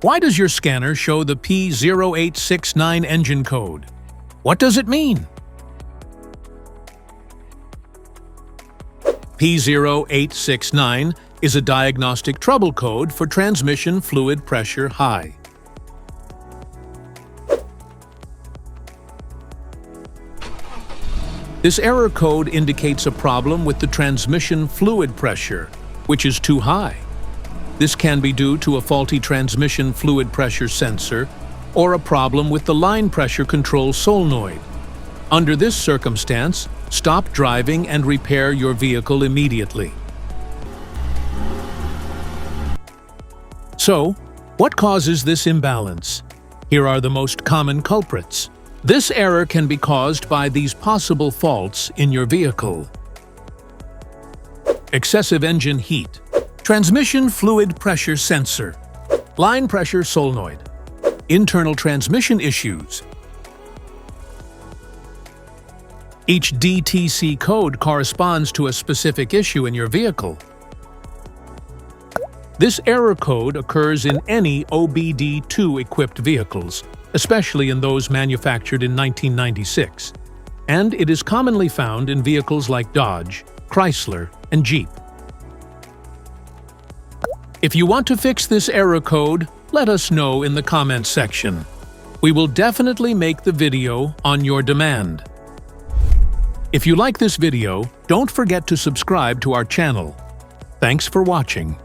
Why does your scanner show the P0869 engine code? What does it mean? P0869 is a diagnostic trouble code for transmission fluid pressure high. This error code indicates a problem with the transmission fluid pressure, which is too high. This can be due to a faulty transmission fluid pressure sensor or a problem with the line pressure control solenoid. Under this circumstance, stop driving and repair your vehicle immediately. So, what causes this imbalance? Here are the most common culprits. This error can be caused by these possible faults in your vehicle. Excessive engine heat, transmission fluid pressure sensor, line pressure solenoid, internal transmission issues. Each DTC code corresponds to a specific issue in your vehicle. This error code occurs in any OBD2 equipped vehicles, especially in those manufactured in 1996, and it is commonly found in vehicles like Dodge, Chrysler, and Jeep. If you want to fix this error code, let us know in the comments section. We will definitely make the video on your demand. If you like this video, don't forget to subscribe to our channel. Thanks for watching.